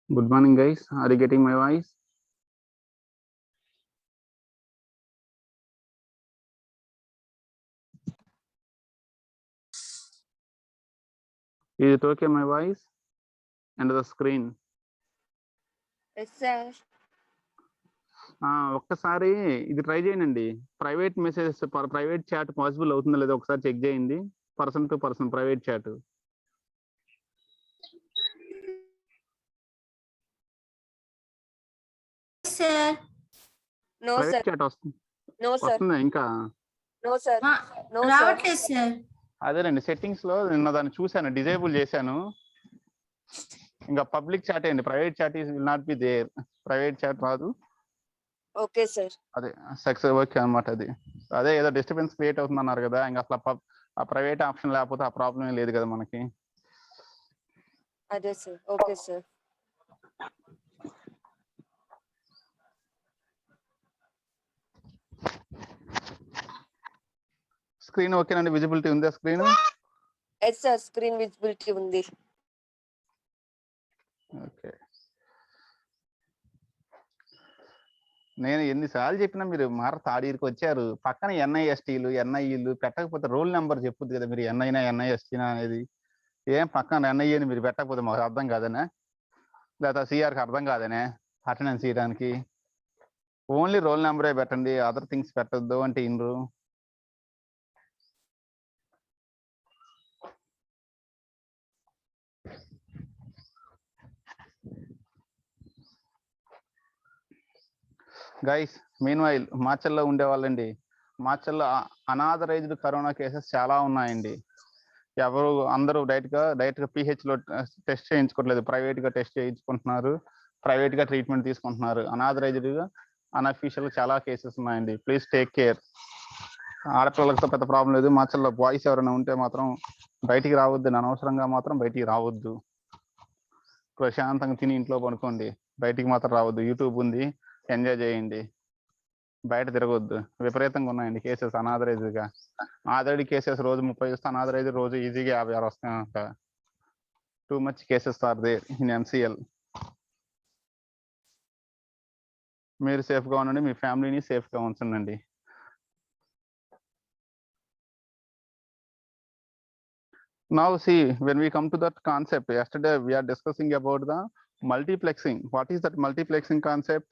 Good morning, guys. Are you getting my voice? Is it okay, my voice? And the screen? Yes, sir. ఒక్కసారి ఇది try చేయండి. Private messages private chat possible అవుతుందో లేదో ఒకసారి check చేయండి. Person to person private chat. Sir No, sir. Private chat వస్తుంది. No, sir. వస్తుందా ఇంకా? No, sir. No, sir. రావట్లేదు సార్. అదేనండి, సెట్టింగ్స్ లో నిన్న దాన్ని చూశాను, డిజేబుల్ చేశాను. ఇంకా పబ్లిక్ చాట్ అండి, private chat will not be there. Private chat రాదు. Okay, sir. అదే సక్సెస్ ఓకే అనమాట. అది అదే ఏదో డిస్టర్బెన్స్ క్రియేట్ అవుతుంది అన్నారు కదా, ఇంకా అసలు ఆ ప్రైవేట్ ఆప్షన్ లేకపోతే ఆ ప్రాబ్లం లేదు కదా మనకి. అదే sir. Okay, sir. స్క్రీన్ ఓకేనండి, విజిబిలిటీ ఉందా screen? Yes, sir. Screen visibility ఉంది. ఓకే. నేను ఎన్నిసార్లు చెప్పినా మీరు తాడీరికి వచ్చారు. పక్కన ఎన్ఐఎస్టీలు ఎన్ఐఈలు పెట్టకపోతే రోల్ నెంబర్ చెప్పుద్ది కదా, మీరు ఎన్ఐనా ఎన్ఐఎస్టీనా అనేది. ఏం పక్కన ఎన్ఐఏని మీరు పెట్టకపోతే మాకు అర్థం కాదనే, లేదా సిఆర్కి అర్థం కాదనే అటెండెన్స్ చేయడానికి. ఓన్లీ రోల్ నెంబరే పెట్టండి, అదర్ థింగ్స్ పెట్టద్దు అంటే ఇన్రు. గైస్, మీన్ వైల్ మాచల్లో ఉండేవాళ్ళండి, మాచల్లో అనాథరైజ్డ్ కరోనా కేసెస్ చాలా ఉన్నాయండి. అందరూ డైరెక్ట్ గా పిహెచ్లో టెస్ట్ చేయించుకోవట్లేదు, ప్రైవేట్ గా టెస్ట్ చేయించుకుంటున్నారు, ప్రైవేట్ గా ట్రీట్మెంట్ తీసుకుంటున్నారు. అనాథరైజ్డ్ గా అన్అఫీషియల్ చాలా కేసెస్ ఉన్నాయండి. Please take care. ఆడపిల్లలతో పెద్ద ప్రాబ్లం లేదు. మాచల్లో బాయ్స్ ఎవరైనా ఉంటే మాత్రం బయటికి రావద్దు, అనవసరంగా మాత్రం బయటికి రావద్దు. ప్రశాంతంగా తిని ఇంట్లో పడుకోండి, బయటికి మాత్రం రావద్దు. యూట్యూబ్ ఉంది, ఎంజాయ్ చేయండి, బయట తిరగొద్దు. విపరీతంగా ఉన్నాయండి కేసెస్ అనాథరైజ్డ్ గా. ఆల్రెడీ కేసెస్ రోజు 30 వస్తే అనాథరైజ్ రోజు ఈజీగా 56 వస్తాయంట. Too much cases are there in MCL. మీరు సేఫ్ గా ఉండండి, మీ ఫ్యామిలీని సేఫ్ గా ఉంచండి. Now see, when we come to that concept, yesterday we are discussing about the multiplexing. What is that multiplexing concept?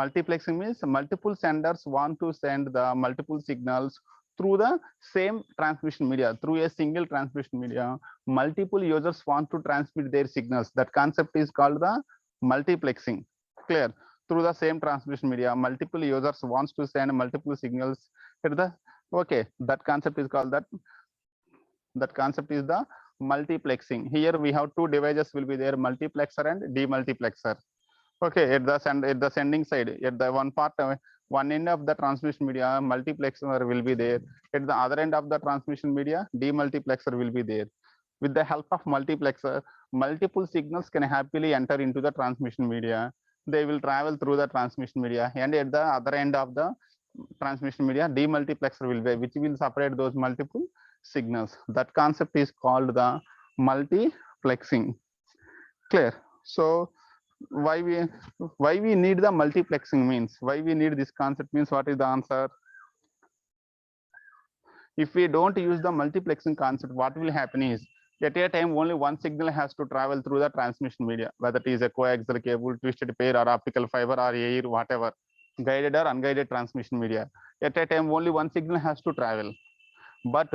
Multiplexing means multiple senders want to send the multiple signals through the same transmission media, through a single transmission media. Multiple users want to transmit their signals. That concept is called the multiplexing. Clear? Through the same transmission media, multiple users wants to send multiple signals. Okay, that concept is called that concept is the multiplexing. Here we have two devices will be there, multiplexer and demultiplexer. Okay, at the sending side, at the one end of the transmission media, multiplexer will be there. At the other end of the transmission media, demultiplexer will be there. With the help of multiplexer, multiple signals can happily enter into the transmission media. They will travel through the transmission media, and at the other end of the transmission media, demultiplexer will be, which will separate those multiple signals. That concept is called the multiplexing. Clear? So why we need the multiplexing means, why we need this concept means, what is the answer? If we don't use the multiplexing concept, what will happen is, at a time only one signal has to travel through the transmission media, whether it is a coaxial cable, twisted pair, or optical fiber, or air, whatever, guided or unguided transmission media. At a time only one signal has to travel, but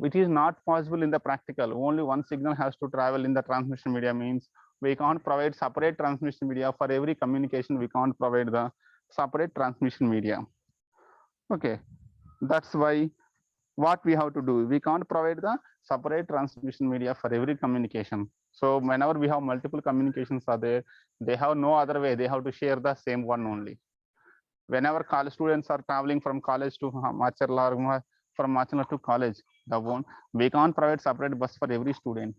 it is not possible in the practical. Only one signal has to travel in the transmission media means we can't provide separate transmission media for every communication. We can't provide the separate transmission media. Okay, that's why what we have to do, we can't provide the separate transmission media for every communication. So whenever we have multiple communications are there, they have no other way, they have to share the same one only. Whenever college students are traveling from college to Macharla, or from Macharla to college, we can't provide separate bus for every student.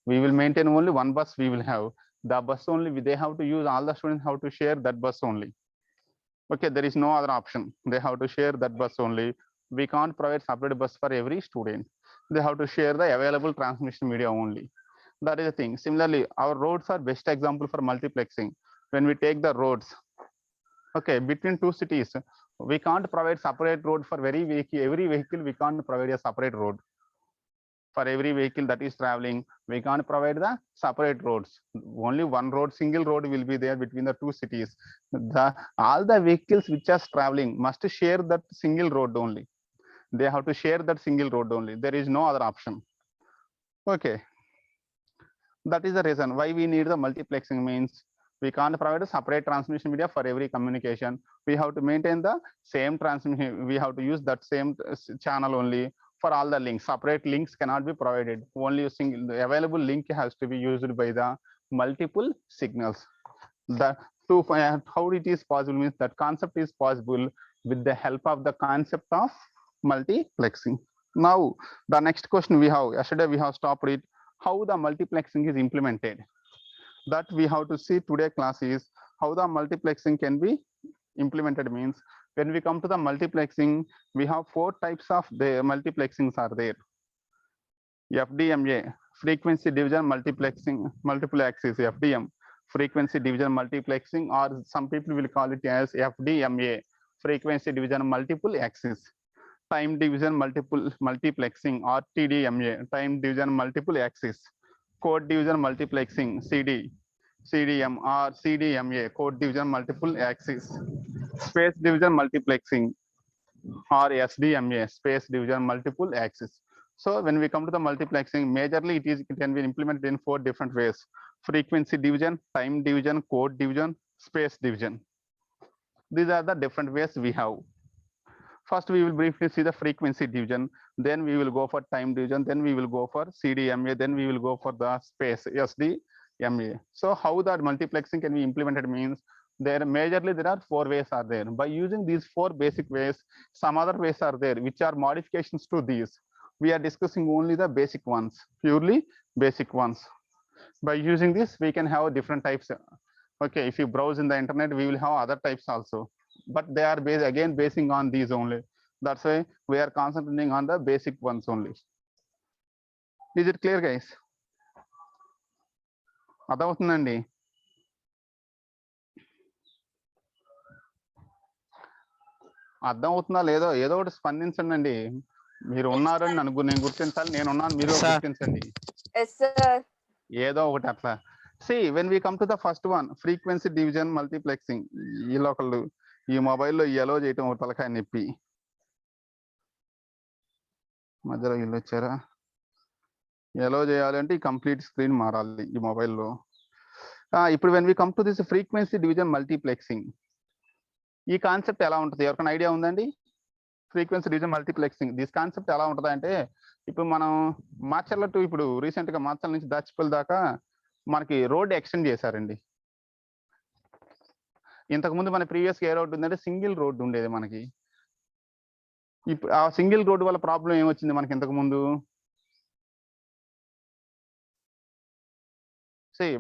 We will maintain only one bus. We will have the bus only, they have to use, all the students have to share that bus only. Okay, there is no other option, they have to share that bus only. We can't provide separate bus for every student. they have to share the available transmission media only. That is the thing. Similarly, our roads are best example for multiplexing. When we take the roads, okay, between two cities, we can't provide separate road for every vehicle. We can't provide a separate road for every vehicle that is traveling. We can't provide the separate roads. Only one road, single road will be there between the two cities. All the vehicles which are traveling must share that single road only. They have to share that single road only. There is no other option. Okay, that is the reason why we need the multiplexing. Means we can't provide a separate transmission media for every communication. We have to maintain the same transmission. We have to use that same channel only for all the links. Separate links cannot be provided. Only a single, the available link has to be used by the multiple signals. The how it is possible means that concept is possible with the help of the concept of multiplexing. Now the next question we have, yesterday we have stopped it, how the multiplexing is implemented. That we have to see today class is how the multiplexing can be implemented. Means when we come to the multiplexing, we have 4 types of the multiplexings are there. FDMA, frequency division multiplexing, multiple axis. FDM, frequency division multiplexing, or some people will call it as FDMA, frequency division multiple axis. Time division multiplexing, or TDMA, time division multiple axis. Code division multiplexing, CDM or CDMA, code division multiple axis. Space division multiplexing, or SDMA, space division multiple axis. So when we come to the multiplexing, majorly it can be implemented in 4 different ways: frequency division, time division, code division, space division. These are the different ways we have. First, we will briefly see the frequency division, then we will go for time division, then we will go for CDMA, then we will go for the space SDMA. So how that multiplexing can be implemented means majorly there are 4 ways are there. By using these 4 basic ways, some other ways are there which are modifications to these. We are discussing only the basic ones, purely basic ones. By using this, we can have different types. Okay, if you browse in the internet, we will have other types also, but they are again basing on these only. That's why we are concentrating on the basic ones only. Is it clear, guys? అర్థమవుతుందండి? అర్థమవుతుందా లేదో ఏదో ఒకటి స్పందించండి. మీరు ఉన్నారని నేను గుర్తించాలి, నేను ఉన్నాను మీరు గుర్తించండి. ఏదో ఒకటి అట్లా. See, when we come to the first one, frequency division multiplexing, ఈ లోకల్ ఈ మొబైల్లో ఎలో చేయటం ఒక తలకాయ నొప్పి. మధ్యలో ఇల్లు వచ్చారా? ఎలో చేయాలంటే ఈ కంప్లీట్ స్క్రీన్ మారాలి ఈ మొబైల్లో. ఇప్పుడు when we come to this frequency division multiplexing, ఈ కాన్సెప్ట్ ఎలా ఉంటుంది? ఎవరికైనా ఐడియా ఉందండి? Frequency division multiplexing this concept ఎలా ఉంటుంది అంటే, ఇప్పుడు మనం మాచర్ల టు ఇప్పుడు రీసెంట్గా మాచర్ల నుంచి దాచిపల్లి దాకా మనకి రోడ్ ఎక్స్టెండ్ చేశారండి. ఇంతకుముందు మన ప్రీవియస్గా ఏ రోడ్డు ఉందంటే సింగిల్ రోడ్డు ఉండేది మనకి. ఇప్పుడు ఆ సింగిల్ రోడ్డు వల్ల ప్రాబ్లం ఏమొచ్చింది మనకి ఇంతకుముందు?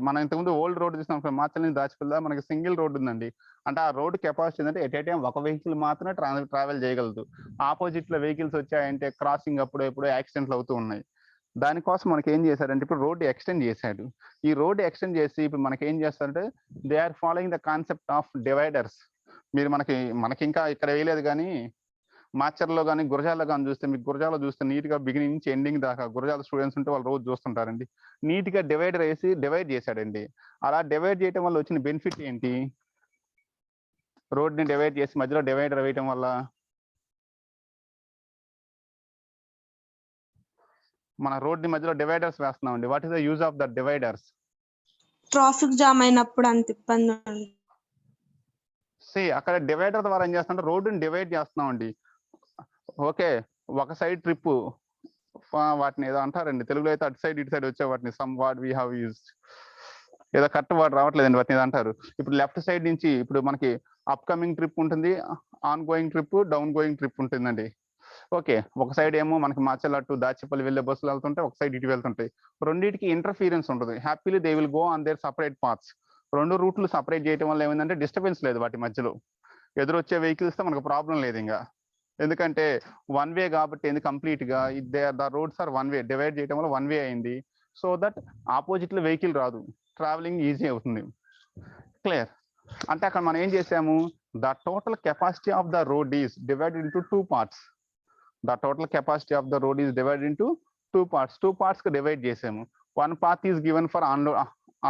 మనం ఇంతకుముందు ఓల్డ్ రోడ్ చూసినాం, మాచర్ల నుంచి దాచిపల్లి మనకి సింగిల్ రోడ్డు ఉందండి. అంటే ఆ రోడ్ కెపాసిటీ ఏంటంటే ఎట్ ఏ టైం ఒక వెహికల్ మాత్రమే ట్రావెల్ చేయగలదు. ఆపోజిట్ లో వెహికల్స్ వచ్చాయంటే క్రాసింగ్ అప్పుడు ఎప్పుడో యాక్సిడెంట్లు అవుతూ ఉన్నాయి. దానికోసం మనకి ఏం చేశారంటే ఇప్పుడు రోడ్డు ఎక్స్టెండ్ చేశాడు. ఈ రోడ్డు ఎక్స్టెండ్ చేసి ఇప్పుడు మనకి ఏం చేస్తారంటే they are following the concept of dividers. మీరు మనకి ఇంకా ఇక్కడ వేయలేదు కానీ మాచర్లో కానీ గురజాల్లో కానీ చూస్తే, మీకు గురజాలో చూస్తే నీట్ గా బిగినింగ్ నుంచి ఎండింగ్ దాకా గురజాల స్టూడెంట్స్ ఉంటే వాళ్ళు రోజు చూస్తుంటారండి. నీట్ గా డివైడర్ వేసి డివైడ్ చేశాడండి. అలా డివైడ్ చేయడం వల్ల వచ్చిన బెనిఫిట్ ఏంటి? రోడ్ ని డివైడ్ చేసి మధ్యలో డివైడర్ వేయటం వల్ల మన రోడ్ ని మధ్యలో డివైడర్స్ వేస్తున్నామండి. What is the use of the dividers? Traffic jam అయినప్పుడు అంత ఇబ్బంది. అక్కడ డివైడర్ ద్వారా ఏం చేస్తామంటే రోడ్డుని డివైడ్ చేస్తున్నామండి. ఓకే, ఒక సైడ్ ట్రిప్ వాటిని ఏదో అంటారండి తెలుగులో అయితే, అటు సైడ్ ఇటు సైడ్ వచ్చే వాటిని some what we have used, ఏదో కరెక్ట్ వర్డ్ రావట్లేదండి వాటిని ఏదో అంటారు. ఇప్పుడు లెఫ్ట్ సైడ్ నుంచి ఇప్పుడు మనకి అప్ కమింగ్ ట్రిప్ ఉంటుంది, on going trip, down going trip ఉంటుందండి. ఓకే, ఒక సైడ్ ఏమో మనకి మాచర్ల టు దాచిపల్లి వెళ్ళే బస్సులు వెళ్తుంటాయి, ఒక సైడ్ ఇటు వెళ్తుంటాయి. రెండింటికి ఇంటర్ఫీరెన్స్ ఉంటుంది. Happily they will go on their separate paths. 2 రూట్లు సపరేట్ చేయడం వల్ల ఏమైందంటే డిస్టర్బెన్స్ లేదు వాటి మధ్యలో. ఎదురొచ్చే వెహికల్స్ తో మనకు ప్రాబ్లం లేదు ఇంకా. ఎందుకంటే వన్ వే కాబట్టి ఏంది కంప్లీట్ గా the roads are one way, divide చేయడం వల్ల వన్ వే అయింది. సో దట్ ఆపోజిట్ లో వెహికల్ రాదు, ట్రావెలింగ్ ఈజీ అవుతుంది. క్లియర్? అంటే అక్కడ మనం ఏం చేసాము, the total capacity of the road is divided into 2 parts. The total capacity of the road is divided into 2 parts. 2 parts కి డివైడ్ చేసాము. One path is given for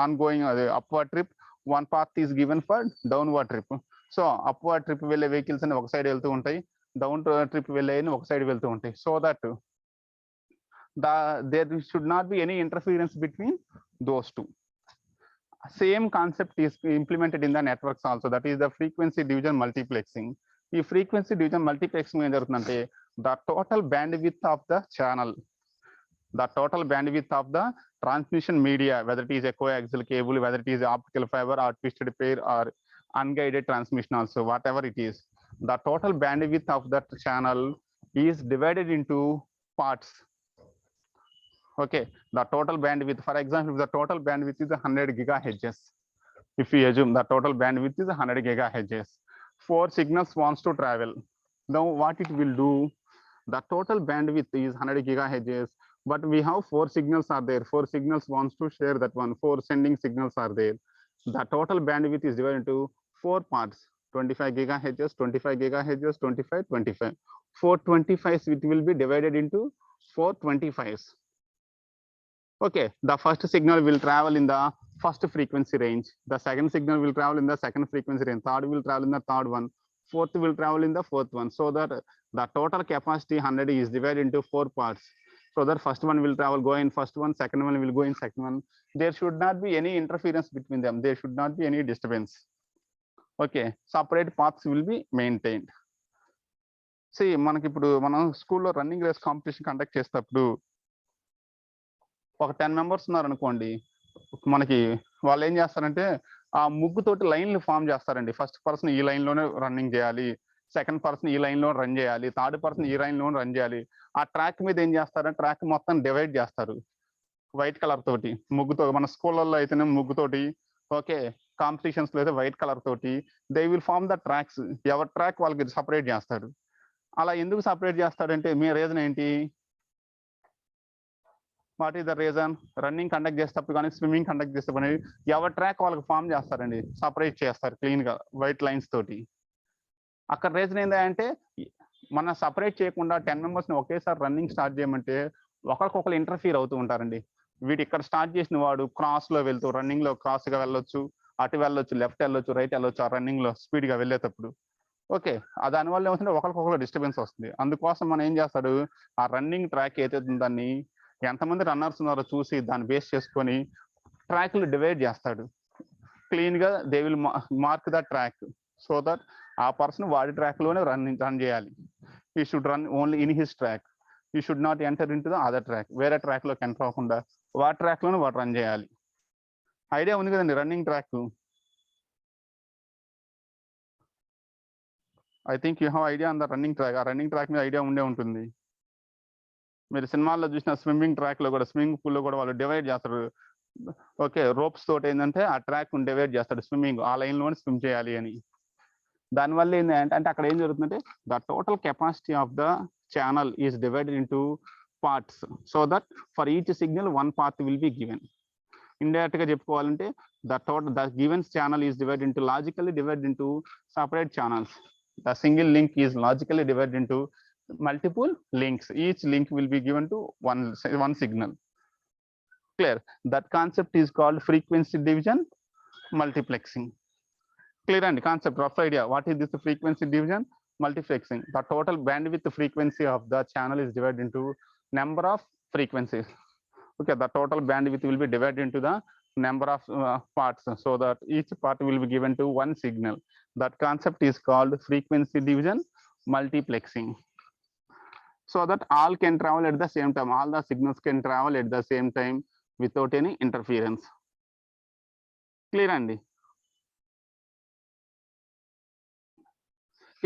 on going upward trip, one path is given for downward trip. So upward trip వెళ్ళే vehicles అని ఒక side వెళ్తూ ఉంటాయి, down trip వెళ్ళే ఒక side వెళ్తూ ఉంటాయి. So that there should not be any interference between those two. Same concept is implemented in the networks also, that is the frequency division multiplexing. ఈ frequency division multiplexing ఏం జరుగుతుందంటే the total bandwidth of the channel, the total bandwidth of the transmission media, whether it is a coaxial cable, whether it is optical fiber or twisted pair or unguided transmission also, whatever it is, the total bandwidth of that channel is divided into parts. Okay, the total bandwidth, for example, if the total bandwidth is 100 gigahertz, if we assume the total bandwidth is 100 gigahertz, 4 signals wants to travel. Now what it will do, the total bandwidth is 100 gigahertz, but we have 4 signals are there, 4 signals wants to share that one, 4 sending signals are there. The total bandwidth is divided into 4 parts, 25 gigahertz, 25 gigahertz, 25, 25. 425s it will be divided into 425s. Okay, the first signal will travel in the first frequency range, the second signal will travel in the second frequency range, third will travel in the third one, fourth will travel in the fourth one. So that the total capacity 100 is divided into 4 parts. So that first one will travel, go in first one, second one will go in second one. There should not be any interference between them, there should not be any disturbance. Okay, separate paths will be maintained. See, మనకి ఇప్పుడు మనం స్కూల్లో running race competition conduct చేసేటప్పుడు ఒక 10 members ఉన్నారు అనుకోండి, మనకి వాళ్ళు ఏం చేస్తారంటే ఆ ముగ్గుతోటి లైన్లు ఫామ్ చేస్తారండి. ఫస్ట్ పర్సన్ ఈ లైన్ లోనే రన్నింగ్ చేయాలి, సెకండ్ పర్సన్ ఈ లైన్ లో రన్ చేయాలి, థర్డ్ పర్సన్ ఈ లైన్ లో రన్ చేయాలి. ఆ ట్రాక్ మీద ఏం చేస్తారంటే ట్రాక్ మొత్తం డివైడ్ చేస్తారు వైట్ కలర్ తోటి, ముగ్గుతో. మన స్కూళ్ళల్లో అయితేనే ముగ్గుతోటి, ఓకే, కాంపిటీషన్స్ లో అయితే వైట్ కలర్ తోటి they will form the tracks. ఎవరి ట్రాక్ వాళ్ళకి సపరేట్ చేస్తాడు. అలా ఎందుకు సపరేట్ చేస్తాడంటే మీ రీజన్ ఏంటి? What is the reason? Running conduct చేసేటప్పుడు కానీ స్విమ్మింగ్ కండక్ట్ చేసేటప్పుడు ఎవరి ట్రాక్ వాళ్ళకి ఫామ్ చేస్తారండి, సపరేట్ చేస్తారు క్లీన్ గా వైట్ లైన్స్ తోటి. అక్కడ రీజన్ ఏంటంటే మనం సపరేట్ చేయకుండా 10 మెంబర్స్ ని ఒకేసారి రన్నింగ్ స్టార్ట్ చేయమంటే ఒకరికొకరు ఇంటర్ఫీర్ అవుతూ ఉంటారండి. వీడు ఇక్కడ స్టార్ట్ చేసిన వాడు క్రాస్ లో వెళ్తూ రన్నింగ్ లో క్రాస్ గా వెళ్ళొచ్చు, అటు వెళ్ళొచ్చు, లెఫ్ట్ వెళ్ళొచ్చు, రైట్ వెళ్ళొచ్చు ఆ రన్నింగ్ లో స్పీడ్ గా వెళ్ళేటప్పుడు. ఓకే, దానివల్ల ఏమవుతుంటే ఒకరికొకరు డిస్టర్బెన్స్ వస్తుంది. అందుకోసం మనం ఏం చేస్తాడు, ఆ రన్నింగ్ ట్రాక్ ఏదైతే దాన్ని ఎంతమంది రన్నర్స్ ఉన్నారో చూసి దాన్ని బేస్ చేసుకొని ట్రాక్లు డివైడ్ చేస్తాడు క్లీన్ గా. They will mark the track so that ఆ పర్సన్ వాడి ట్రాక్ లోనే రన్ చేయాలి. He should run only in his track, he should not enter into the other track. వేరే ట్రాక్ లోకి ఎంటర్ అవ్వకుండా వాడి ట్రాక్ లోనే వాడు రన్ చేయాలి. ఐడియా ఉంది కదండి running track? I think you have idea on the running track. ఆ రన్నింగ్ ట్రాక్ మీద ఐడియా ఉండే ఉంటుంది. మీరు సినిమాల్లో చూసిన స్విమ్మింగ్ ట్రాక్ లో కూడా, స్విమ్మింగ్ పూల్ లో కూడా వాళ్ళు డివైడ్ చేస్తారు. ఓకే, రోప్స్ తోటి ఏంటంటే ఆ ట్రాక్ డివైడ్ చేస్తాడు, స్విమ్మింగ్ ఆ లైన్ లోనే స్విమ్ చేయాలి అని. దానివల్ల ఏంటంటే అక్కడ ఏం జరుగుతుందంటే the total capacity of the channel is divided into parts so that for each signal 1 path will be given. Indirect గా చెప్పుకోవాలంటే the given channel is divided into logically divided into separate channels. The single link is logically divided into multiple links. Each link will be given to one signal. Clear? That concept is called frequency division multiplexing. Clear and concept, rough idea. What is this frequency division multiplexing? The total bandwidth frequency of the channel is divided into number of frequencies. Okay, the total bandwidth will be divided into the number of parts so that each part will be given to one signal. That concept is called frequency division multiplexing. So that all can travel at the same time, all the signals can travel at the same time without any interference. Clear అండి?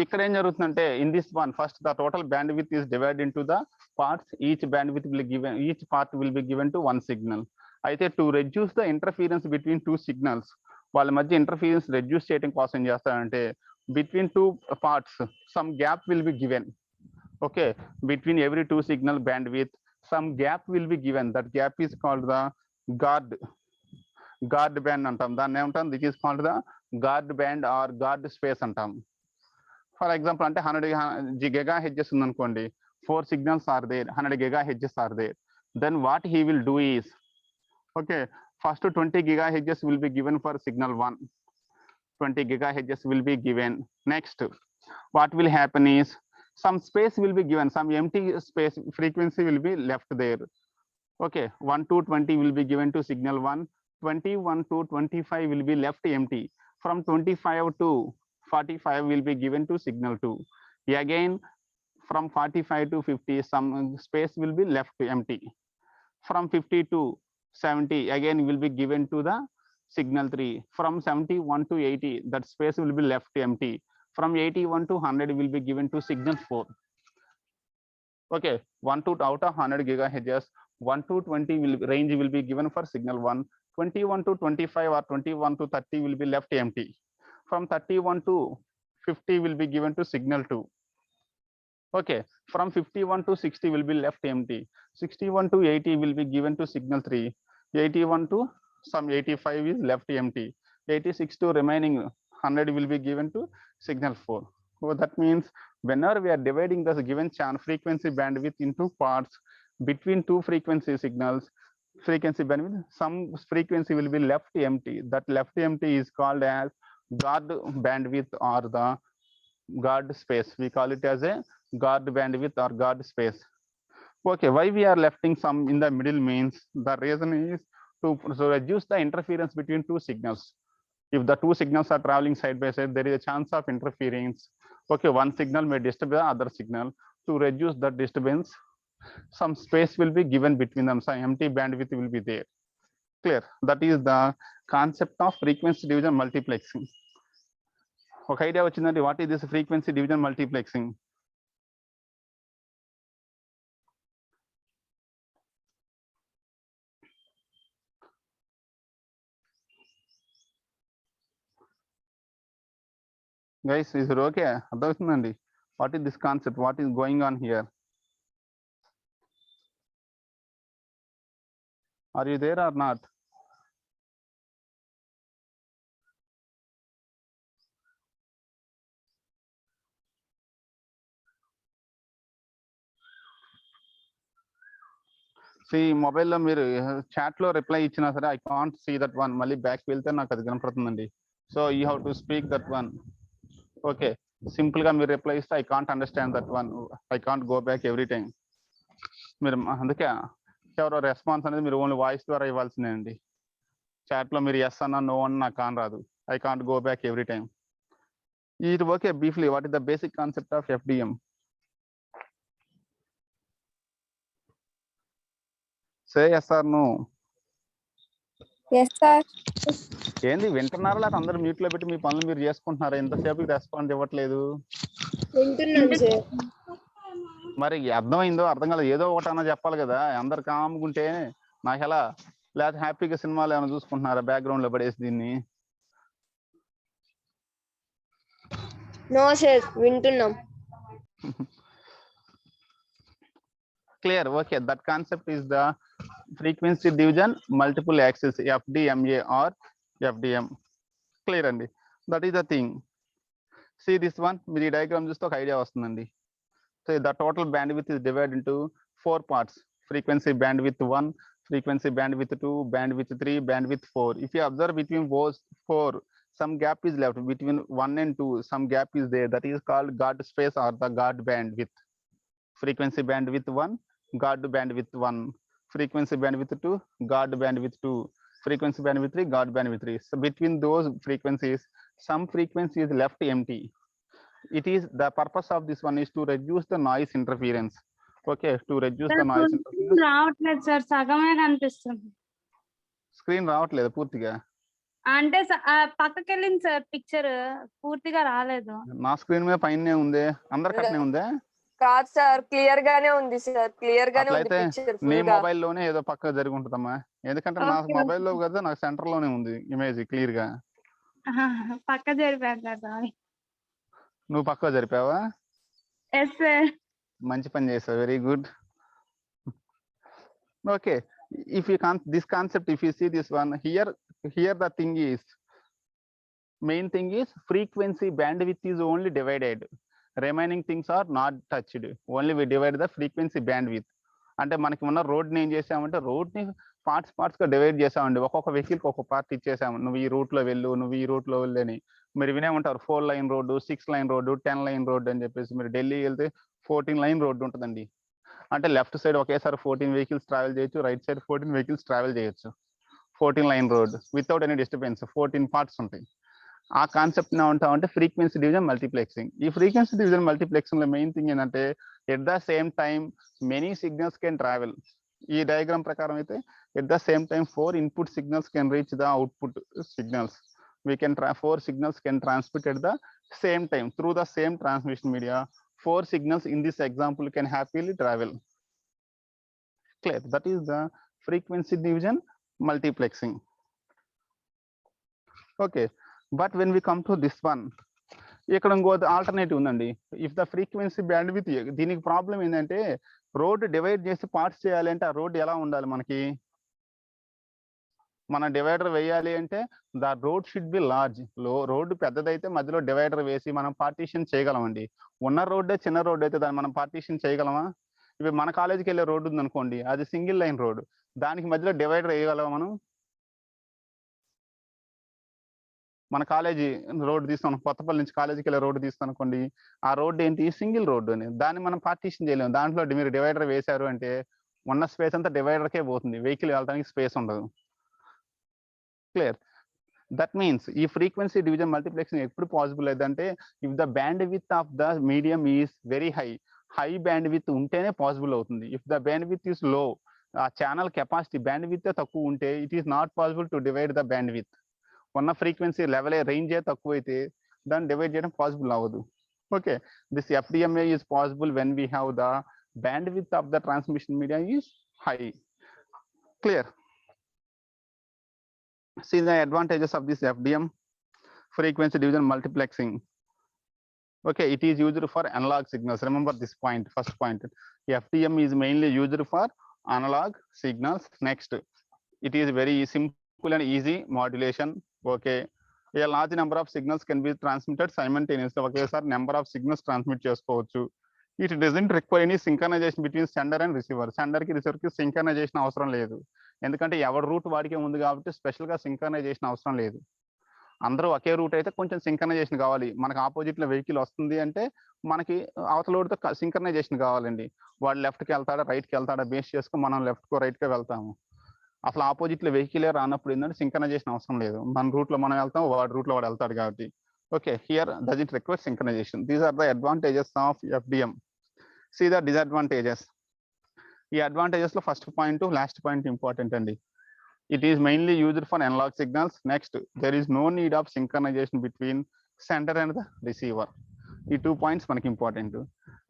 ఇక్కడ ఏం జరుగుతుందంటే in this one, first the total bandwidth is divided into the parts. Each bandwidth will given, each part will be given to one signal. అయితే to reduce the interference between two signals, వాళ్ళ మధ్య interference reduce చేయడం కోసం ఏం చేస్తారంటే between 2 parts some gap will be given. Okay, between every two signal bandwidth, some gap will be given. That gap is called the guard band antam. Danni em antam, this is called the guard band or guard space antam. For example, ante 100 gigahertz undanukondi, 4 signals are there, 100 gigahertz are there. Then what he will do is, okay, first 20 gigahertz will be given for signal 1. 20 gigahertz will be given. Next, what will happen is some space will be given, some empty space frequency will be left there. Okay, 1 to 20 will be given to signal 1, 21 to 25 will be left empty. From 25 to 45 will be given to signal 2. Again, from 45 to 50 some space will be left empty. From 50 to 70 again will be given to the signal 3. From 71 to 80 that space will be left empty. From 81 to 100 will be given to signal 4. Okay, 1 to out of 100 gigahertz, 1 to 20 will range will be given for signal 1. 21 to 25 or 21 to 30 will be left empty. From 31 to 50 will be given to signal 2. Okay, from 51 to 60 will be left empty. 61 to 80 will be given to signal 3. 81 to some 85 is left empty. 86 to remaining 100 will be given to signal 4. So that means whenever we are dividing the given channel frequency bandwidth into parts between two frequency signals, frequency bandwidth, some frequency will be left empty. That left empty is called as guard bandwidth or the guard space. We call it as a guard bandwidth or guard space. Okay, why we are lefting some in the middle means the reason is to reduce the interference between two signals. If the two signals are traveling side by side, there is a chance of interference. Okay, one signal may disturb the other signal. To reduce the disturbance, some space will be given between them, some empty bandwidth will be there. Clear? That is the concept of frequency division multiplexing. ఒక idea వచ్చిందండి, what is this frequency division multiplexing? Guys is it okay? అర్థమవుతుందండి what is this concept, what is going on here? Are you there or not? See మొబైల్లో మీరు చాట్లో reply ఇచ్చినా సరే I can't see that one. మళ్ళీ back వెళ్తే నాకు అది కనపడుతుందండి. So you have to speak that one. Okay, simple గా మీరు రిప్లై ఇస్తే I can't understand that one, I can't go back every time. మీరు అందుకే ఎవరో రెస్పాన్స్ అనేది మీరు ఓన్లీ వాయిస్ ద్వారా ఇవ్వాల్సిందే అండి. చాట్లో మీరు ఎస్ అన్న నో అన్న నాకు కాన్ రాదు. I can't go back every time. ఇది okay. Briefly what is the basic concept of FDM? Say yes or no? Yes sir. ఏంది వింటున్నారా లేకపోతే అందరూ మ్యూట్ లో పెట్టి మీ పనులు మీరు చేసుకుంటున్నారా? ఎంతసేపు రెస్పాన్స్ ఇవ్వట్లేదు. వింటున్నాను సార్. మరి అర్థమైందో అర్థం కాలేదు ఏదో ఒకటి అన్నా చెప్పాలి కదా. అందరు కాముకుంటే నాకు ఎలా? లేకపోతే హ్యాపీగా సినిమాలు ఏమైనా చూసుకుంటున్నారా బ్యాక్గ్రౌండ్ లో పడేసి దీన్ని? నో సార్, వింటున్నాం. Clear? Okay, that concept is the frequency division multiple access, FDMA or FDM. Clear అండి? That is the thing. See this one, మీరు ఈ డయాగ్రామ్ చూస్తే ఒక ఐడియా వస్తుందండి. So the total bandwidth is divided into 4 parts: frequency bandwidth 1, frequency bandwidth 2, bandwidth 3, bandwidth 4. If you observe between those 4, some gap is left between 1 and 2, some gap is there, that is called guard space or the guard bandwidth. Frequency bandwidth 1, guard bandwidth 1, frequency bandwidth 2, guard bandwidth 2, frequency bandwidth 3, guard bandwidth 3. So between those frequencies, some frequency is left empty. It is the purpose of this one is to reduce the noise interference. Okay, to reduce the noise interference. రావట్లేదు sir, సగమే కనిపిస్తుంది. Screen రావట్లేదు పూర్తిగా? అంటే పక్కకి వెళ్ళింది sir, picture పూర్తిగా రాలేదు. నా స్క్రీన్ మీద పైనే ఉంది, అందరికట్నే ఉందే? కాదు సార్, క్లియర్ గానే ఉంది సార్, క్లియర్ గానే ఉంది అట్లయితే పిక్చర్ నీ ఫుల్ గా. మొబైల్ లోనే ఏదో పక్క జరిగి ఉంటుందమ్మా. ఎందుకంటే నా Okay. మొబైల్ లో కదా నాకు సెంటర్ లోనే ఉంది ఇమేజ్ క్లియర్ గా. పక్క జరిపాను కదా. నువ్వు పక్క జరిపావా? Yes sir. మంచి పని చేశారు, very good. Okay, if you can't this concept, if you see this one here, the thing is, main thing is frequency bandwidth is only divided, remaining things are not touched, only we divide the frequency bandwidth. అంటే మనకి ఉన్న రోడ్ని ఏం చేసామంటే రోడ్ని parts గా divide చేసామండి. ఒక్కొక్క vehicle ఒక part ఇచ్చేసాము, నువ్వు ఈ రూట్ లో వెళ్ళు, నువ్వు ఈ రూట్ లో వెళ్ళని. మీరు వినే ఉంటారు 4 line road, 6 line road, 10 line road అని చెప్పేసి. మీరు ఢిల్లీ వెళ్తే 14 లైన్ రోడ్డు ఉంటుందండి. అంటే లెఫ్ట్ సైడ్ ఒకేసారి 14 వెహికల్స్ ట్రావెల్ చేయొచ్చు, రైట్ సైడ్ 14 వెహికల్స్ ట్రావెల్ చేయొచ్చు. 14 line road without any disturbance, 14 parts ఉంటాయి. ఆ కాన్సెప్ట్ ఉంటామంటే ఫ్రీక్వెన్సీ డివిజన్ మల్టీప్లెక్సింగ్. ఈ ఫ్రీక్వెన్సీ డివిజన్ మల్టీప్లెక్సింగ్ లో మెయిన్ థింగ్ ఏంటంటే at the same time many signals can travel. ఈ diagram ప్రకారం అయితే at the same time 4 input signals can reach the output signals. We can 4 signals can transmit at the same time through the same transmission media. 4 signals in this example can happily travel. Clear? That is the frequency division multiplexing. Okay, but when we come to this one, ఇక్కడ ఇంకో alternative ఉందండి. If the frequency bandwidth, దీనికి problem ఏంటంటే road divide చేసి parts చేయాలంటే ఆ road ఎలా ఉండాలి మనకి? మన డివైడర్ వేయాలి అంటే the road should be large. Road పెద్దదైతే మధ్యలో డివైడర్ వేసి మనం పార్టీషన్ చేయగలమండి. ఉన్న రోడ్డే చిన్న రోడ్ అయితే దాన్ని మనం పార్టీషన్ చేయగలమా? ఇవి మన కాలేజీకి వెళ్ళే రోడ్డు ఉంది అనుకోండి, అది సింగిల్ లైన్ రోడ్, దానికి మధ్యలో డివైడర్ వేయగలమా మనం? మన కాలేజీ రోడ్డు తీస్తాం, కొత్తపల్లి నుంచి కాలేజీకి వెళ్ళే రోడ్డు తీస్తాం అనుకోండి, ఆ రోడ్డు ఏంటి? సింగిల్ రోడ్డు అని. దాన్ని మనం పార్టీషన్ చేయలేము. దాంట్లో మీరు డివైడర్ వేశారు అంటే ఉన్న స్పేస్ అంతా డివైడర్కే పోతుంది, వెహికల్ వెళ్ళడానికి స్పేస్ ఉండదు. క్లియర్? దట్ మీన్స్ ఈ ఫ్రీక్వెన్సీ డివిజన్ మల్టీప్లెక్సింగ్ ఎప్పుడు పాసిబుల్ అయిందంటే if the band with of the medium is very high band with ఉంటేనే పాసిబుల్ అవుతుంది. If the band with is low, ఆ ఛానల్ కెపాసిటీ బ్యాండ్ విత్ తక్కువ ఉంటే it is not possible to divide the band with. ఉన్న frequency level రేంజే తక్కువ అయితే దాన్ని divide చేయడం పాసిబుల్ అవ్వదు. Okay, this FDMA is possible when we have the band with of the transmission media is high. Clear? See the advantages of this FDM, frequency division multiplexing. Okay, it is used for analog signals. Remember this point, first point. FDM is mainly used for analog signals. Next, it is very simple and easy modulation. Okay, a large number of signals can be transmitted simultaneously. Okay sir, number of signals transmit chesukovachu. It doesn't require any synchronization between sender and receiver. Sender ki receiver ki synchronization అవసరం లేదు, ఎందుకంటే ఎవరి route వాడికే ఉంది కాబట్టి special గా synchronisation అవసరం లేదు. అందరూ ఒకే రూట్ అయితే కొంచెం సింక్రనైజేషన్ కావాలి. మనకి ఆపోజిట్ లో వెహికల్ వస్తుంది అంటే మనకి అవతల రోడ్తో సింక్రనైజేషన్ కావాలండి. వాడు లెఫ్ట్ కి వెళ్తాడా రైట్ కి వెళ్తాడా బేస్ చేసుకుని మనం లెఫ్ట్ కో రైట్ కి వెళ్తాము. అసలు ఆపోజిట్ లో వెహికల్ రానప్పుడు ఏంటంటే సింక్రనైజేషన్ అవసరం లేదు. మన రూట్ లో మనం వెళ్తాం, వాడి రూట్ లో వాడు వెళ్తాడు కాబట్టి. Okay, here doesn't require synchronization. These are the advantages of FDM. See the disadvantages. ఈ అడ్వాంటేజెస్ లో first point last point important అండి. It is mainly used for analogue signals. Next, there is no need of synchronisation between sender and the receiver. ఈ 2 points మనకి important.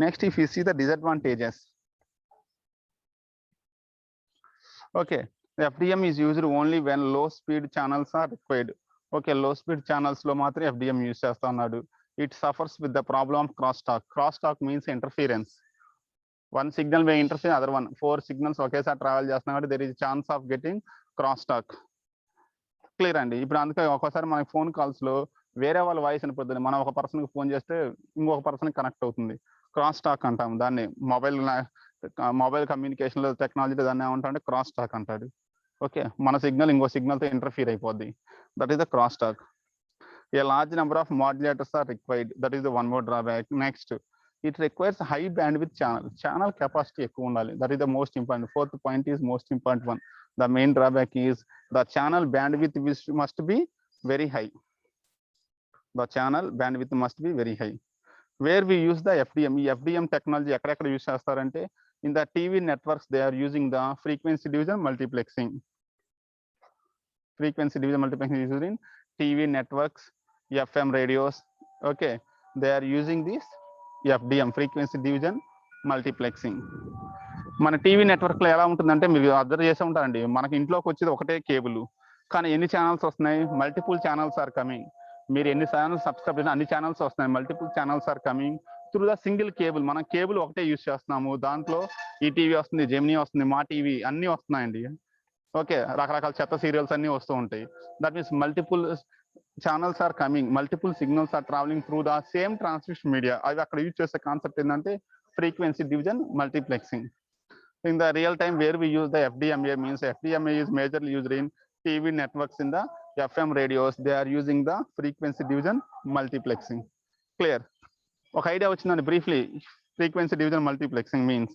Next, if you see the disadvantages. Okay, FDM is used only when low speed channels are required. Okay, low speed channels లో మాత్రం FDM use చేస్తా ఉన్నాడు. It suffers with the problem of cross talk. Cross talk means interference. One signal may interfere other one. 4 signals ఒకేసారి travel చేస్తున్నా కాబట్టి there is a chance of getting cross talk. Clear అండి? ఇప్పుడు అందుకే ఒక్కోసారి మనకి ఫోన్ కాల్స్ లో వేరే వాళ్ళ వాయిస్ అనిపోతుంది. మనం ఒక పర్సన్ కి ఫోన్ చేస్తే ఇంకొక పర్సన్ కనెక్ట్ అవుతుంది. క్రాస్ టాక్ అంటాం దాన్ని. మొబైల్ కమ్యూనికేషన్ లో టెక్నాలజీలో దాన్ని ఏమంటారంటే క్రాస్ టాక్ అంటాడు. ఓకే, మన సిగ్నల్ ఇంకో సిగ్నల్ తో ఇంటర్ఫీర్ అయిపోద్ది. That is the cross talk. A large number of modulators are required. That is the one more drawback. Next, it requires high bandwidth channel capacity ఎక్కువ ఉండాలి. That is the most important. Fourth point is most important one. The main drawback is the channel bandwidth must be very high. The channel bandwidth must be very high. Where we use the FDM, ఈ FDM technology ఎక్కడెక్కడ use చేస్తారంటే in the TV networks they are using the frequency division multiplexing. Frequency division multiplexing is used in TV networks, FM radios. Okay, they are using this FDM, frequency division multiplexing. మన TV network లో ఎలా ఉంటుందంటే మీరు observe చేసే ఉంటారండి, మనకి ఇంట్లోకి వచ్చేది ఒకటే కేబుల్, కానీ ఎన్ని ఛానల్స్ వస్తున్నాయి? Multiple channels are coming. మీరు ఎన్ని ఛానల్స్ సబ్స్క్రైబ్ చేసినా అన్ని ఛానల్స్ వస్తున్నాయి. Multiple channels are coming through the single cable. మనం కేబుల్ ఒకటే యూస్ చేస్తున్నాము, దాంట్లో ఈటీవీ వస్తుంది, జెమినీ వస్తుంది, మా టీవీ అన్ని వస్తున్నాయండి. ఓకే, రకరకాల చెత్త సీరియల్స్ అన్ని వస్తూ ఉంటాయి. That means multiple channels are coming, multiple signals are travelling through the same transmission media. అవి అక్కడ యూజ్ చేసే కాన్సెప్ట్ ఏంటంటే frequency division multiplexing. In the real time where we use the FDMA, means FDMA is majorly used in TV networks. In the FM radios, they are using the frequency division multiplexing. Clear? Okay, idea vachindandi briefly. Frequency division multiplexing means.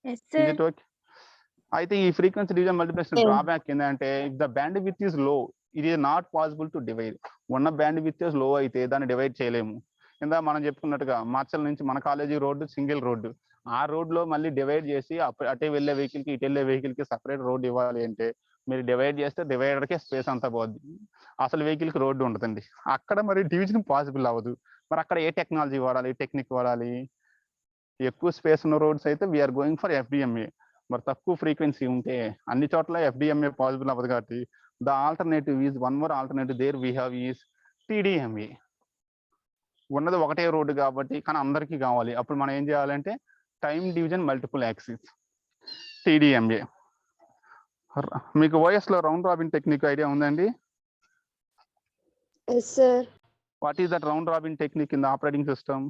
Yes, Is sir. it okay? I think ఈ frequency division multiplexing drawback ఏంటంటే if the bandwidth is low, it is not possible to divide. ఉన్న bandwidth is low అయితే దాన్ని divide చేయలేము. ఇందా మనం చెప్పుకున్నట్టుగా మార్చల్ నుంచి మన కాలేజీ రోడ్డు సింగిల్ రోడ్డు, ఆ రోడ్లో మళ్ళీ డివైడ్ చేసి అటే వెళ్ళే వెహికల్కి ఇటు వెళ్ళే వెహికల్కి సపరేట్ రోడ్ ఇవ్వాలి అంటే మీరు డివైడ్ చేస్తే డివైడర్కే స్పేస్ అంతా పోద్ది, అసలు వెహికల్కి రోడ్డు ఉంటుందండి. అక్కడ మరి డివిజన్ పాసిబుల్ అవ్వదు. మరి అక్కడ ఏ టెక్నాలజీ వాడాలి, టెక్నిక్ వాడాలి? ఎక్కువ స్పేస్ ఉన్న రోడ్స్ అయితే వీఆర్ గోయింగ్ ఫర్ FDMA. మరి తక్కువ ఫ్రీక్వెన్సీ ఉంటే అన్ని చోట్ల FDMA పాసిబుల్ అవ్వదు కాబట్టి the alternative is one more alternative there we have is TDMA. ఉన్నది ఒకటే రోడ్డు కాబట్టి కానీ అందరికీ కావాలి, అప్పుడు మనం ఏం చేయాలంటే time division multiple axis, TDMA. మీకు OS లో రౌండ్ రాబిన్ టెక్నిక్ ఐడియా ఉందండి? Yes, sir. What is that round robin technique in the operating system?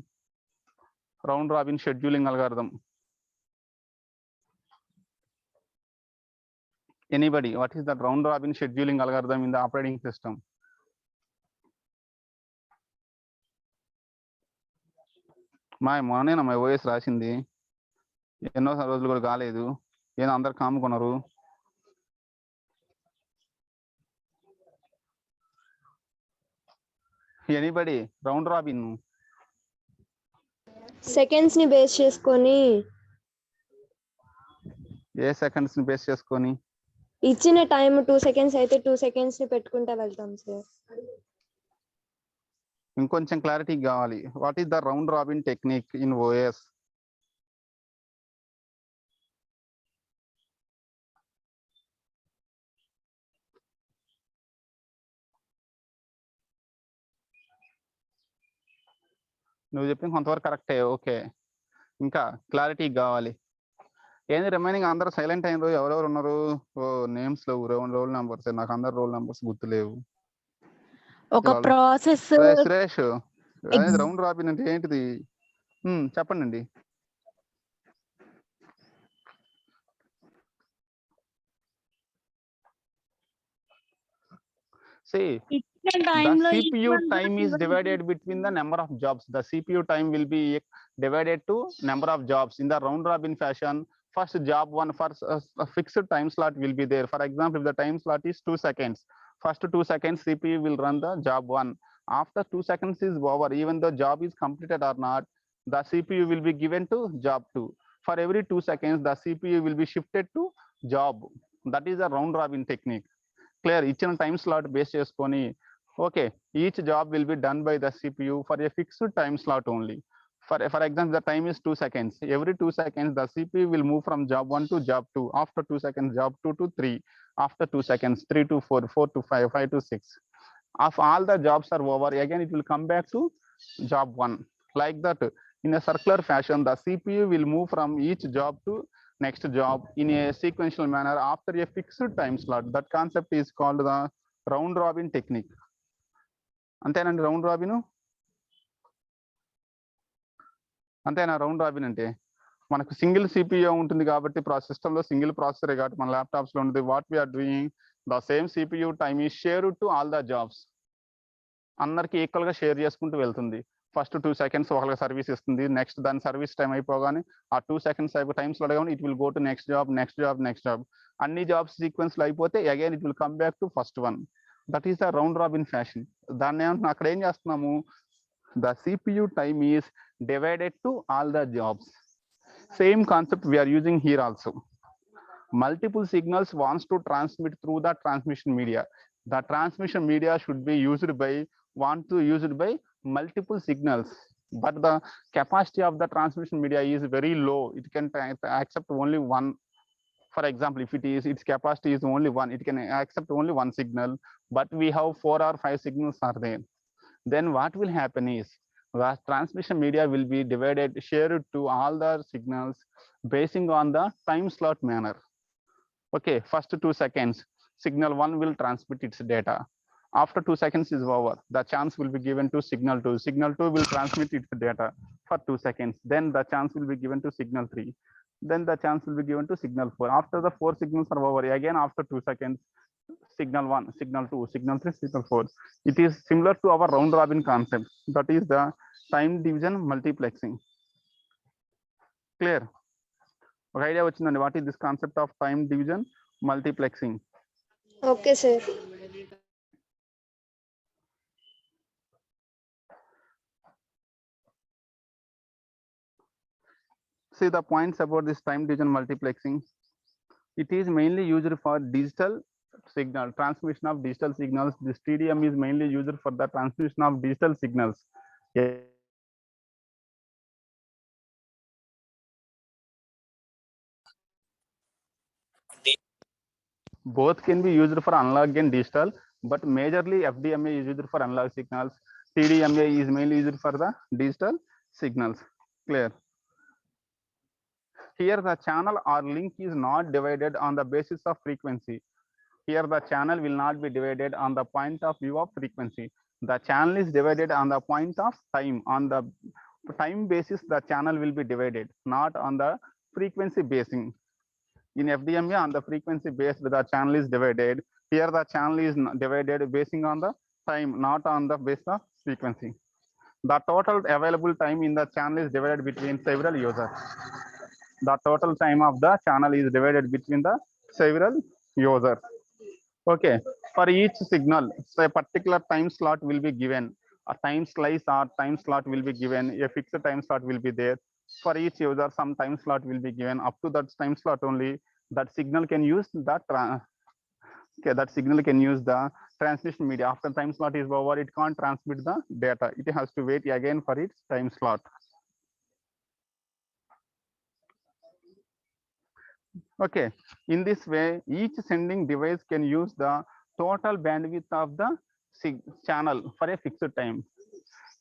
Round robin scheduling algorithm. Anybody, what is that round robin scheduling algorithm in the operating system? మొన్నేనా my OS రాసింది, ఎన్నో రోజులు కూడా కాలేదు, ఏదో అందరు కాముకున్నారు. Anybody round robin seconds ని base చేసుకొని, ఏ seconds ని బేస్ చేసుకొని? ఇచ్చిన టైం 2 seconds అయితే 2 seconds ని పెట్టుకుంటా వెళ్తాం సార్. ఇంకొంచెం క్లారిటీ కావాలి. What is the round robin technique in OS? నువ్వు చెప్పింది కొంతవరకు కరెక్టే, ఓకే. ఇంకా క్లారిటీ కావాలి. ఏంది రిమైనింగ్ అందరూ సైలెంట్ అయిన ఎవరెవరు ఉన్నారు? ఓ నేమ్స్ లేవు, రోల్ నెంబర్స్, నాకు అందరు రోల్ నెంబర్స్ గుర్తులేవు. ఒక ప్రాసెస్ సురేష్, రౌండ్ రాబిన్ అంటే ఏంటిది చెప్పండి అండి. See, the CPU time is divided between the number of jobs. The CPU time will be divided to number of jobs. In the round robin fashion, first job one, first a fixed time slot will be there. For example, if the time slot is 2 seconds, first 2 seconds CPU will run the job one. After 2 seconds is over, even though job is completed or not, the CPU will be given to job 2. For every 2 seconds, the CPU will be shifted to job. That is a round robin technique. Clear? ఇచ్చిన time slot base చేసుకొని, okay, each job will be done by the CPU for a fixed time slot only. For example, the time is 2 seconds. Every 2 seconds, the CPU will move from job 1 to job 2. After 2 seconds, job 2 to 3. After 2 seconds, 3 to 4, 4 to 5, 5 to 6. If all the jobs are over, again it will come back to job 1. Like that, in a circular fashion, the CPU will move from each job to next job in a sequential manner after a fixed time slot. That concept is called the round robin technique. అంతేనండి round robin? అంతేనా round robin అంటే? మనకు single CPU ఉంటుంది కాబట్టి సిస్టంలో single processor కాబట్టి మన laptops లో ఉంటుంది. What we are doing, the same CPU time is share to all the jobs. అందరికి ఈక్వల్ గా షేర్ చేసుకుంటూ వెళ్తుంది. ఫస్ట్ 2 seconds ఒకరికి సర్వీస్ ఇస్తుంది, నెక్స్ట్ దాని సర్వీస్ టైం అయిపోగానే ఆ 2 seconds టైమ్స్ లో it will go to next job, next job, next job. అన్ని జాబ్స్ సీక్వెన్స్ లో అయిపోతే again it will come back to first one. That is the round robin fashion. దాన్ని ఏమంటున్నా, అక్కడ ఏం చేస్తున్నాము, the CPU time is divided to all the jobs. Same concept we're using here also. Multiple signals wants to transmit through the transmission media. The transmission media should be used by multiple signals, but the capacity of the transmission media is very low. It can accept only one. For example, if its capacity is only one, it can accept only one signal, but we have 4 or 5 signals are there. then what will happen is the transmission media will be divided, shared to all the signals basing on the time slot manner. Okay, first 2 seconds, signal 1 will transmit its data. After 2 seconds is over, the chance will be given to signal 2. Signal 2 will transmit its data for 2 seconds. Then the chance will be given to signal 3. Then the chance will be given to signal 4. After the 4 signals are over, again after 2 seconds, signal 1, signal 2, signal 3, signal 4. It is similar to our round robin concept. That is the time division multiplexing. Clear? ఒక idea వచ్చిందండి what is this concept of time division multiplexing. Okay sir. See the points about this time division multiplexing. It is mainly used for digital signal transmission of digital signals. This TDM is mainly used for the transmission of digital signals. Both can be used for analog and digital, but majorly FDMA is used for analog signals. TDMA is mainly used for the digital signals. Clear? Here the channel or link is not divided on the basis of frequency. Here the channel will not be divided on the point of view of frequency. The channel is divided on the point of time. On the time basis, the channel will be divided, not on the frequency basing. In FDMA, on the frequency based, the channel is divided. Here the channel is divided basing on the time, not on the basis of frequency. The total available time in the channel is divided between several users. The total time of the channel is divided between the several users. Okay, for each signal, so a particular time slot will be given. A time slice or time slot will be given. A fixed time slot will be there. For each user, some time slot will be given. Up to that time slot only, that signal can use that. Okay, that signal can use the transmission media. After time slot is over, it can't transmit the data. It has to wait again for its time slot. Okay, in this way, each sending device can use the total bandwidth of the channel for a fixed time.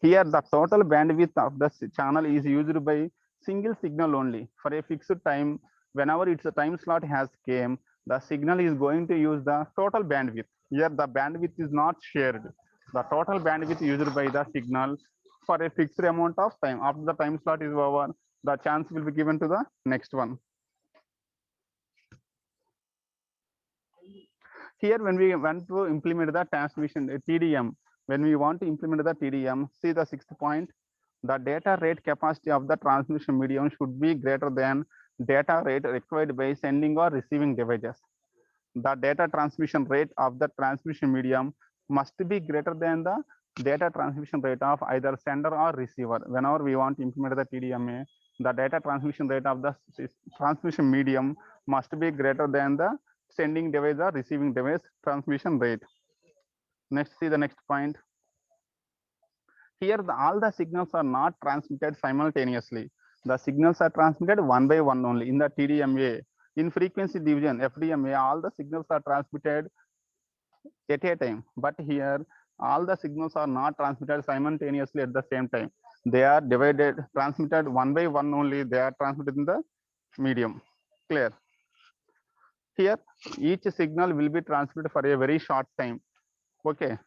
Here, the total bandwidth of the channel is used by single signal only for a fixed time. Whenever its time slot has came, the signal is going to use the total bandwidth. Here, the bandwidth is not shared. The total bandwidth used by the signal for a fixed amount of time. After the time slot is over, the chance will be given to the next one. Here, when we want to implement the transmission TDM, when we want to implement the TDM, see the 6th point, the data rate capacity of the transmission medium should be greater than data rate required by sending or receiving devices. The data transmission rate of the transmission medium must be greater than the data transmission rate of either sender or receiver. Whenever we want to implement the TDMA, the data transmission rate of the transmission medium must be greater than the sending device or receiving device transmission rate. Next, see the next point. Here, all the signals are not transmitted simultaneously. The signals are transmitted one by one only in the TDMA. In frequency division, FDMA, all the signals are transmitted at a time. But here, all the signals are not transmitted simultaneously at the same time. They are divided, transmitted one by one only. They are transmitted in the medium. Clear? Here, each signal will be transmitted for a very short time. Okay.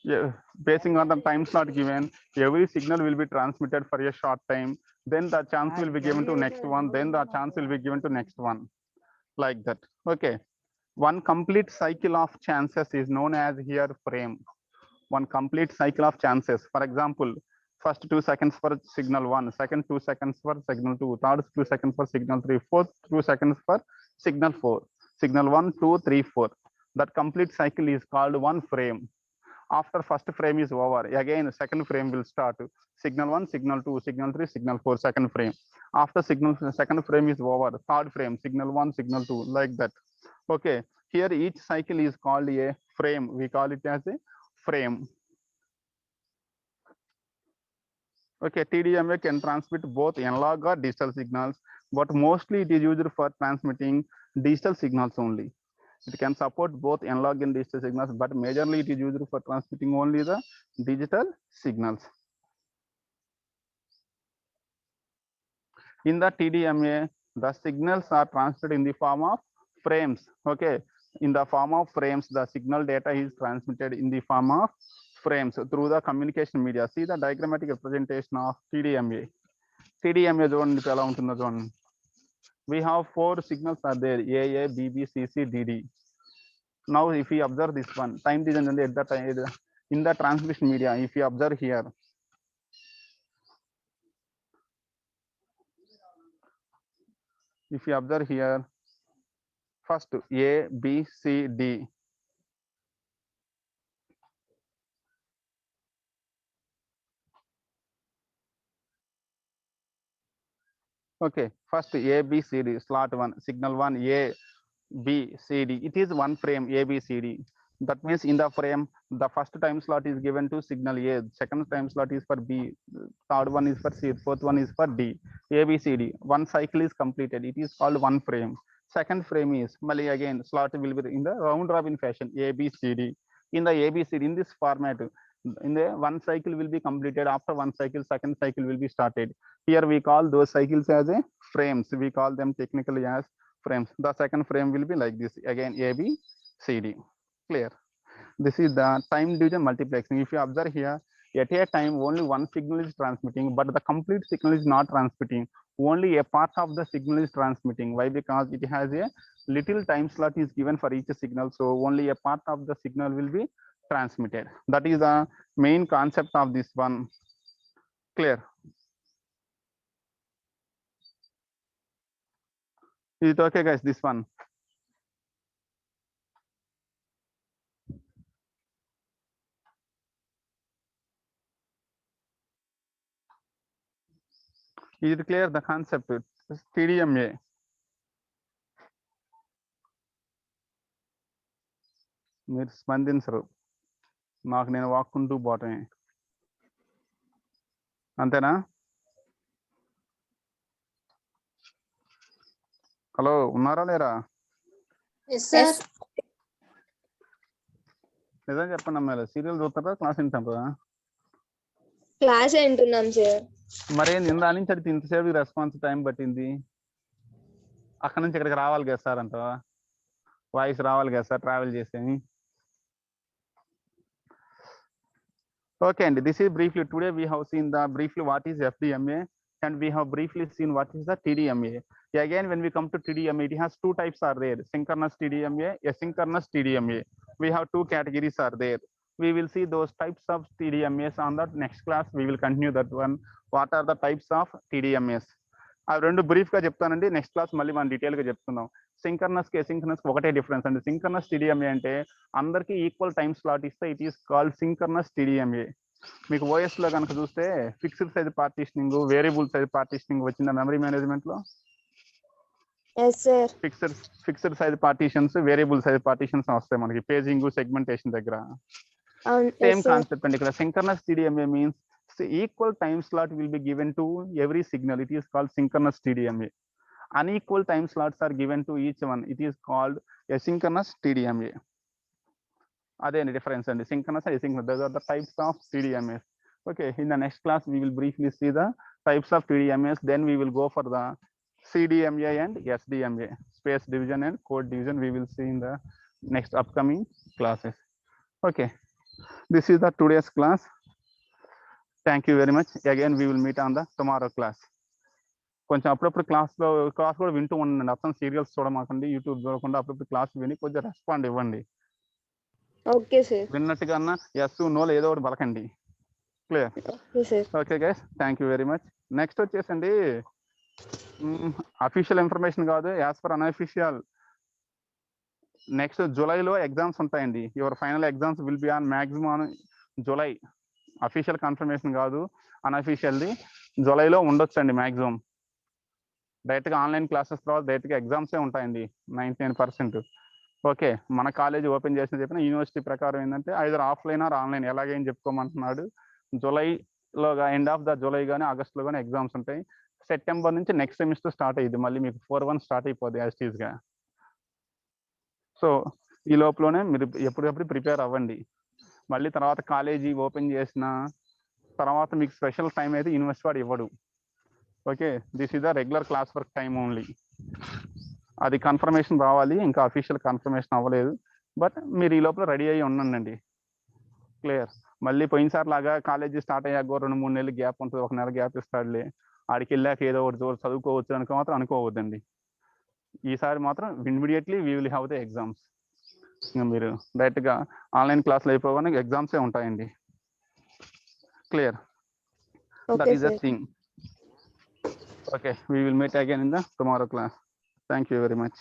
Yeah, basing on the time slot given, every signal will be transmitted for a short time. Then the chance will be given to next one. Then the chance will be given to next one. Like that. Okay. One complete cycle of chances is known as here frame. One complete cycle of chances. For example, first 2 seconds for signal 1, second 2 seconds for signal 2, third 2 seconds for signal 3, fourth 2 seconds for signal 4, signal 1, 2, 3, 4. That complete cycle is called one frame. After first frame is over, again second frame will start. Signal 1, signal 2, signal 3, signal 4, second frame. After second frame is over, third frame, signal 1, signal 2, like that. Okay, here each cycle is called a frame. We call it as a frame. Okay, TDMA can transmit both analog or digital signals, but mostly it is used for transmitting digital signals only. It can support both analog and digital signals, but majorly it is used for transmitting only the digital signals. In the TDMA, the signals are transmitted in the form of frames. Okay, in the form of frames, the signal data is transmitted in the form of frames through the communication media. See the diagrammatic representation of TDMA. TDMA zone. We have 4 signals are there: AA, BB, CC, DD. Now, if we observe this one, time division at the time in the transmission media, if you observe here, first A, B, C, D. Okay, first A, B, C, D, slot 1, signal 1, A, B, C, D. It is one frame A, B, C, D. That means in the frame, the first time slot is given to signal A, second time slot is for B, third one is for C, fourth one is for D, A, B, C, D. One cycle is completed. It is called one frame. Second frame is, Mali again, slot will be in the round robin fashion, A, B, C, D. In the A, B, C, D, in this format, in the one cycle will be completed. After one cycle, second cycle will be started. Here we call those cycles as a frames. We call them technically as frames. The second frame will be like this again, A, B, C, D. Clear? This is the time division multiplexing. If you observe here, at a time only one signal is transmitting, but the complete signal is not transmitting. Only a part of the signal is transmitting. Why? Because it has a little time slot is given for each signal, so only a part of the signal will be transmitted. That is the main concept of this one. Clear? Is it okay, guys? This one. Is it clear the concept? It's TDMA. మీరు స్పందించరు, నాకు నేను వాక్కుంటూ పోవటమే. అంతేనా? Hello, ఉన్నారా లేరా? నిజం చెప్పండి అమ్మాయిలు, serial చూస్తారా క్లాస్ వింటారా? క్లాస్ వింటున్నాం సార్. మరి ఇందా నుంచి అడిగితే ఇంతసేపు రెస్పాన్స్ టైం పట్టింది. అక్కడ నుంచి ఇక్కడికి రావాలి కదా సార్, అంట వాయిస్ రావాలి కదా సార్ ట్రావెల్ చేసేది. Okay, and this is briefly today we have seen the briefly what is FDMA, and we have briefly seen what is the TDMA. Again, when we come to TDMA, it has two types are there: synchronous TDMA, asynchronous TDMA. We have two categories are there. We will see those types of TDMAs on the next class. We will continue that one. What are the types of TDMAs? I రెండు brief గా చెప్తానండి. Next class మళ్ళీ మనం detail గా చెప్తున్నాం. Synchronous కి asynchronous ఒకటే difference అండి. సింక్రనస్ TDMA అంటే అందరికి ఈక్వల్ టైం స్లాట్ ఇస్తే it is called synchronous TDMA. మీకు ఓఎస్ లో కనుక చూస్తే fixed size partitioning, variable size partitioning వచ్చిందా మెమరీ మేనేజ్మెంట్ లో? Fixed size partitions, variable size partitions వస్తాయి మనకి పేజింగ్ సెగ్మెంటేషన్ దగ్గర. సేమ్ కాన్సెప్ట్ అండి ఇక్కడ. Synchronous TDMA means equal time slot will be given to every signal. It is called synchronous TDMA. Unequal time slots are given to each one. It is called asynchronous TDMA. Other difference and synchronous and asynchronous, those are the types of TDMAs. Okay, in the next class we will briefly see the types of TDMAs. Then we will go for the CDMA and SDMA, space division and code division. We will see in the next upcoming classes. Okay, this is the today's class. Thank you very much. Again, we will meet on the tomorrow class. కొంచెం అప్పుడప్పుడు class కూడా వింటూ ఉండండి. అర్థం serials చూడమాకండి, YouTube చూడకుండా అప్పుడప్పుడు class విని కొంచెం రెస్పాండ్ ఇవ్వండి. Okay sir. విన్నట్టుగా ఎస్ నోలో ఏదో ఒకటి పలకండి. Clear? Okay guys, thank you very much. Next వచ్చేసండి అఫీషియల్ ఇన్ఫర్మేషన్ కాదు, యాజ్ పర్ అన్అఫీషియల్. నెక్స్ట్ జూలైలో ఎగ్జామ్స్ ఉంటాయండి. Your final exams will be on maximum July. Official confirmation కాదు, అన్అఫీషియల్ది. జూలైలో ఉండొచ్చు అండి మ్యాక్సిమం. డైరెక్ట్గా ఆన్లైన్ క్లాసెస్ తర్వాత డైరెక్ట్గా ఎగ్జామ్సే ఉంటాయండి 99%. ఓకే, మన కాలేజ్ ఓపెన్ చేసిన చెప్పిన యూనివర్సిటీ ప్రకారం ఏంటంటే ఐదర్ ఆఫ్లైన్ ఆర్ ఆన్లైన్ ఎలాగేం చెప్పుకోమంటున్నాడు. జూలైలో ఎండ్ ఆఫ్ ద జూలై కానీ ఆగస్టులో కానీ ఎగ్జామ్స్ ఉంటాయి. సెప్టెంబర్ నుంచి నెక్స్ట్ సెమిస్టర్ స్టార్ట్ అయ్యింది. మళ్ళీ మీకు 4/1 స్టార్ట్ అయిపోద్ది యాజ్ టీజ్గా. సో ఈ లోపలనే మీరు ఎప్పుడెప్పుడు ప్రిపేర్ అవ్వండి. మళ్ళీ తర్వాత కాలేజీ ఓపెన్ చేసిన తర్వాత మీకు స్పెషల్ టైం అయితే యూనివర్సిటీ వాడు ఇవ్వడు. Okay, this is the regular class work time only. అది కన్ఫర్మేషన్ రావాలి, ఇంకా అఫీషియల్ కన్ఫర్మేషన్ అవ్వలేదు. బట్ మీరు ఈ లోపల రెడీ అయ్యి ఉండండి. క్లియర్. మళ్ళీ పోయినసారి లాగా కాలేజీ స్టార్ట్ అయ్యాక 2-3 నెలలు గ్యాప్ ఉంటుంది, 1 నెల గ్యాప్ ఇస్తాడులే, ఆడికి వెళ్ళాక ఏదో ఒకటి చదువుకోవచ్చు అనుకో మాత్రం అనుకోవద్దండి. ఈసారి మాత్రం immediately we will have the exams. ఇంకా మీరు డైరెక్ట్గా ఆన్లైన్ క్లాసులు అయిపోగానే ఎగ్జామ్సే ఉంటాయండి. Clear. That is the thing. Okay, we will meet again in the tomorrow class. Thank you very much.